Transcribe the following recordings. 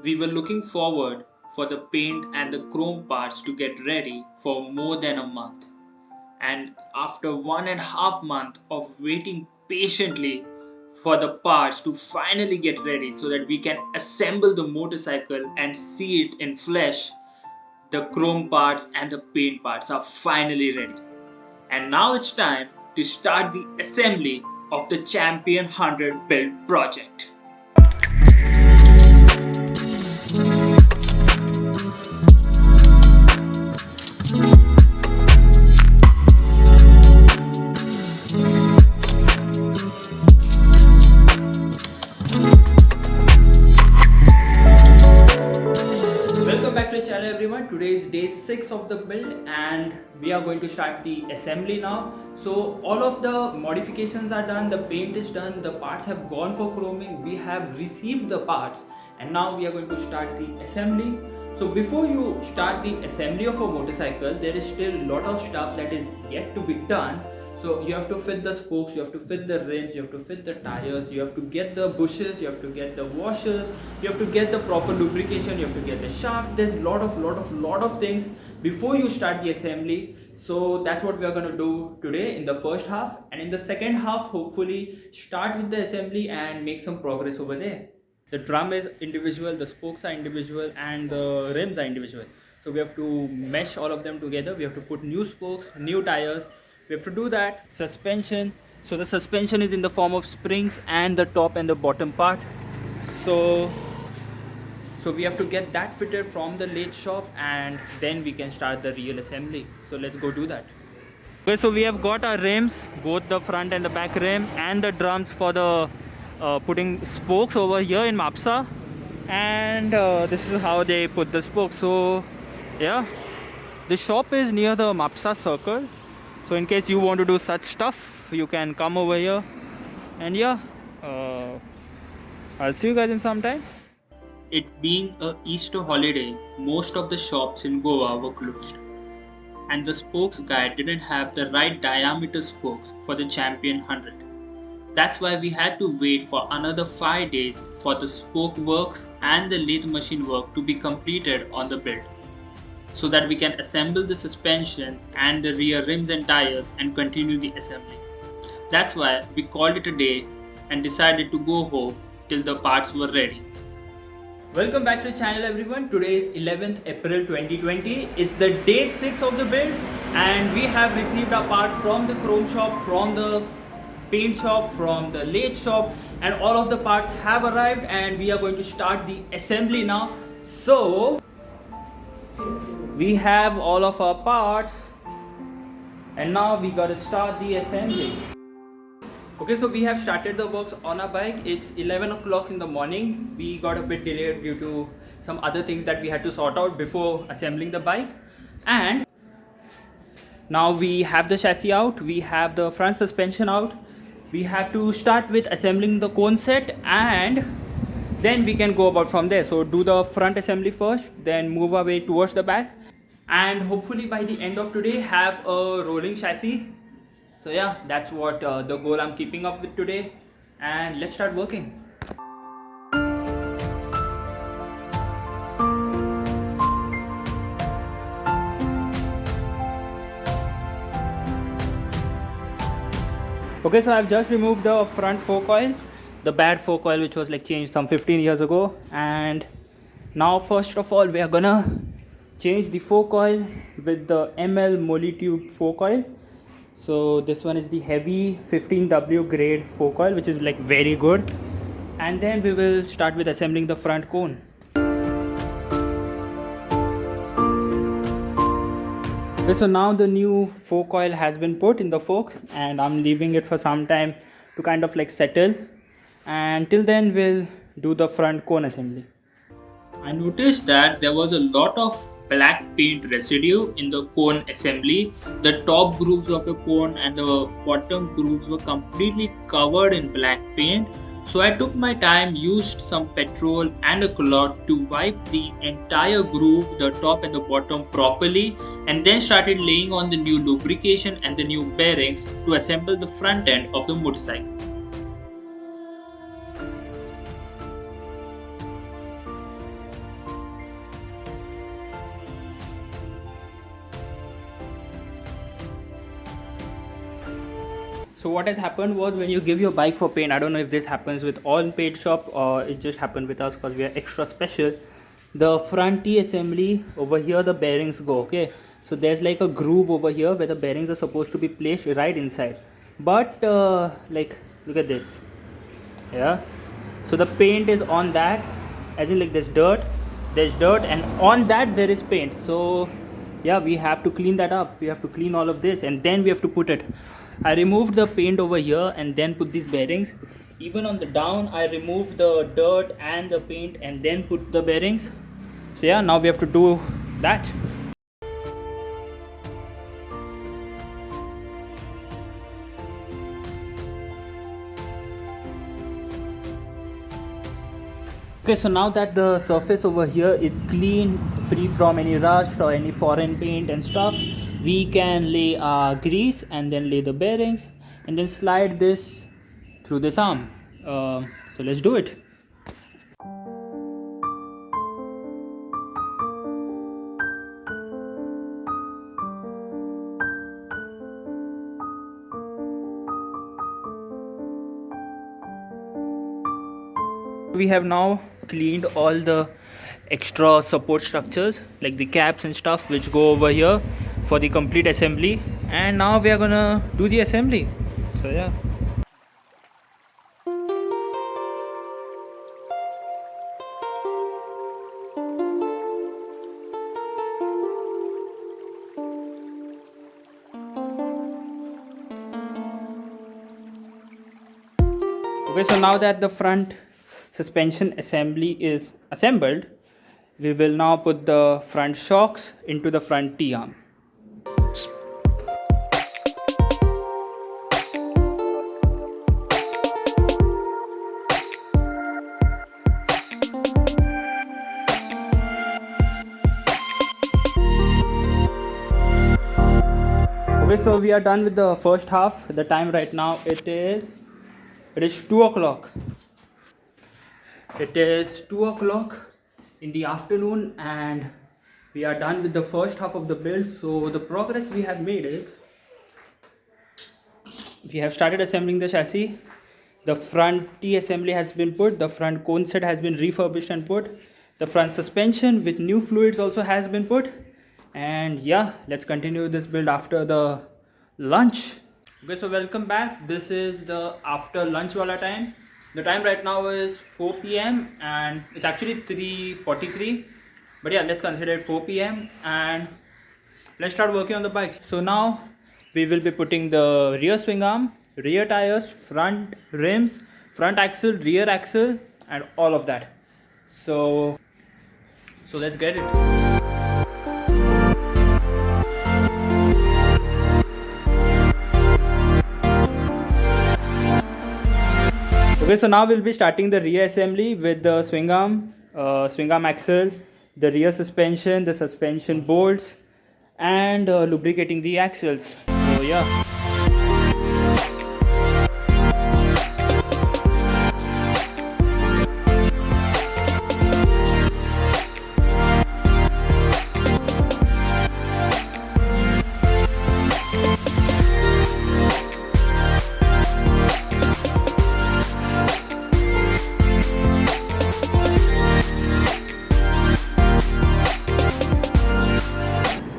We were looking forward for the paint and the chrome parts to get ready for more than a month. And after 1.5 months of waiting patiently for the parts to finally get ready so that we can assemble the motorcycle and see it in flesh, the chrome parts and the paint parts are finally ready. And now it's time to start the assembly of the Thechampion100 Build project. Welcome back to the channel everyone. Today is day 6 of the build and we are going to start the assembly now. So all of the modifications are done, the paint is done, the parts have gone for chroming, we have received the parts and now we are going to start the assembly. So before you start the assembly of a motorcycle, there is still a lot of stuff that is yet to be done. So you have to fit the spokes, you have to fit the rims, you have to fit the tires, you have to get the bushes, you have to get the washers, you have to get the proper lubrication, you have to get the shaft. There's a lot of things before you start the assembly. So that's what we are going to do today in the first half, and in the second half hopefully start with the assembly and make some progress over there. The drum is individual, the spokes are individual and the rims are individual. So we have to mesh all of them together. We have to put new spokes, new tires. We have to do that. Suspension. So the suspension is in the form of springs and the top and the bottom part. So we have to get that fitted from the lathe shop and then we can start the real assembly. So let's go do that. Okay, so we have got our rims, both the front and the back rim, and the drums for the putting spokes over here in Mapsa. And this is how they put the spokes. So yeah, the shop is near the Mapsa circle. So in case you want to do such stuff, you can come over here. And yeah, I'll see you guys in some time. It being a Easter holiday, most of the shops in Goa were closed. And the spokes guy didn't have the right diameter spokes for the Champion 100. That's why we had to wait for another 5 days for the spoke works and the lathe machine work to be completed on the build, so that we can assemble the suspension and the rear rims and tires and continue the assembly. That's why we called it a day and decided to go home till the parts were ready. Welcome back to the channel everyone. Today is 11th April 2020. It's the day 6 of the build and we have received our parts from the chrome shop, from the paint shop, from the lathe shop, and all of the parts have arrived and we are going to start the assembly now. So we have all of our parts and now we gotta start the assembly. Okay, so we have started the works on our bike. It's 11 o'clock in the morning. We got a bit delayed due to some other things that we had to sort out before assembling the bike. And now we have the chassis out, we have the front suspension out. We have to start with assembling the cone set and then we can go about from there. So do the front assembly first, then move our way towards the back, and hopefully by the end of today have a rolling chassis. So yeah, that's what the goal I'm keeping up with today, and let's start working. Okay, so I've just removed the front fork oil, the bad fork oil which was like changed some 15 years ago, and now first of all we are gonna change the fork oil with the ML Moly tube fork oil. So this one is the heavy 15W grade fork oil, which is like very good, and then we will start with assembling the front cone. Okay, so now the new fork oil has been put in the forks and I'm leaving it for some time to kind of like settle, and till then we'll do the front cone assembly. I noticed that there was a lot of black paint residue in the cone assembly. The top grooves of the cone and the bottom grooves were completely covered in black paint. So I took my time, used some petrol and a cloth to wipe the entire groove, the top and the bottom properly, and then started laying on the new lubrication and the new bearings to assemble the front end of the motorcycle. So what has happened was, when you give your bike for paint, I don't know if this happens with all paint shop or it just happened with us because we are extra special. The front T assembly over here, the bearings go, okay. So there's like a groove over here where the bearings are supposed to be placed right inside. But like, look at this. Yeah. So the paint is on that, as in like there's dirt, and on that there is paint. So yeah, we have to clean that up. We have to clean all of this and then we have to put it. I removed the paint over here and then put these bearings. Even on the down, I removed the dirt and the paint and then put the bearings. So yeah, now we have to do that. Okay, so now that the surface over here is clean, free from any rust or any foreign paint and stuff, we can lay our grease and then lay the bearings and then slide this through this arm. So let's do it. We have now cleaned all the extra support structures like the caps and stuff which go over here for the complete assembly, and now we are gonna do the assembly. So yeah. Okay, so now that the front suspension assembly is assembled, we will now put the front shocks into the front T-arm. Okay, so we are done with the first half. The time right now, it is 2 o'clock. It is 2 o'clock in the afternoon and we are done with the first half of the build. So the progress we have made is, we have started assembling the chassis. The front T assembly has been put, the front cone set has been refurbished and put, the front suspension with new fluids also has been put, and yeah, let's continue this build after the lunch. Okay, so welcome back. This is the after lunch wala time. The time right now is 4 p.m. and it's actually 3:43, but yeah, let's consider it 4 p.m. and let's start working on the bike. So now we will be putting the rear swing arm, rear tires, front rims, front axle, rear axle, and all of that. So let's get it. Okay, so now we'll be starting the rear assembly with the swing arm axle, the rear suspension, the suspension bolts, and lubricating the axles. So yeah.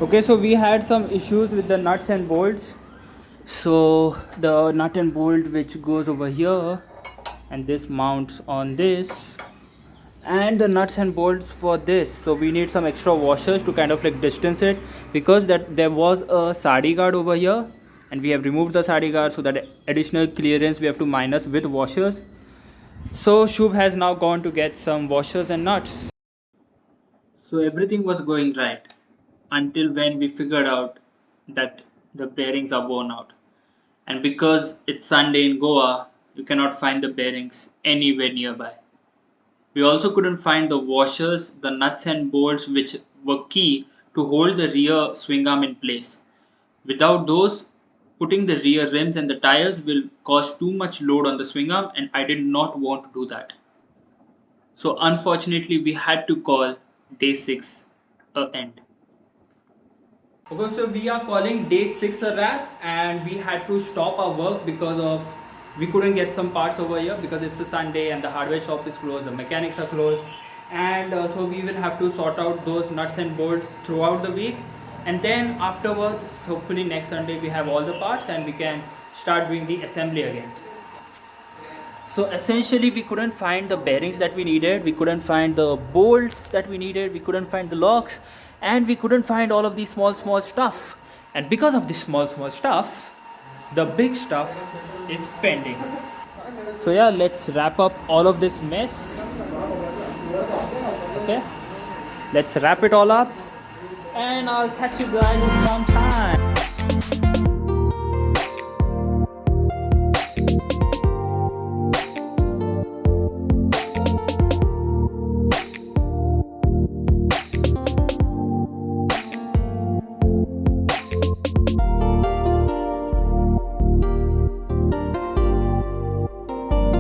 Okay, so we had some issues with the nuts and bolts. So the nut and bolt which goes over here and this mounts on this, and the nuts and bolts for this, so we need some extra washers to kind of like distance it, because that there was a sadi guard over here and we have removed the sadi guard, so that additional clearance we have to minus with washers. So Shubh has now gone to get some washers and nuts. So everything was going right until when we figured out that the bearings are worn out. And because it's Sunday in Goa, you cannot find the bearings anywhere nearby. We also couldn't find the washers, the nuts and bolts which were key to hold the rear swing arm in place. Without those, putting the rear rims and the tires will cause too much load on the swing arm, and I did not want to do that. So unfortunately we had to call day 6 a end. Okay, so we are calling day 6 a wrap, and we had to stop our work because of we couldn't get some parts over here because it's a Sunday and the hardware shop is closed, the mechanics are closed, and so we will have to sort out those nuts and bolts throughout the week, and then afterwards, hopefully next Sunday, we have all the parts and we can start doing the assembly again. So essentially we couldn't find the bearings that we needed, we couldn't find the bolts that we needed, we couldn't find the locks, and we couldn't find all of these small stuff. And because of this small stuff, the big stuff is pending. So yeah, let's wrap up all of this mess. Okay, let's wrap it all up and I'll catch you guys in some time.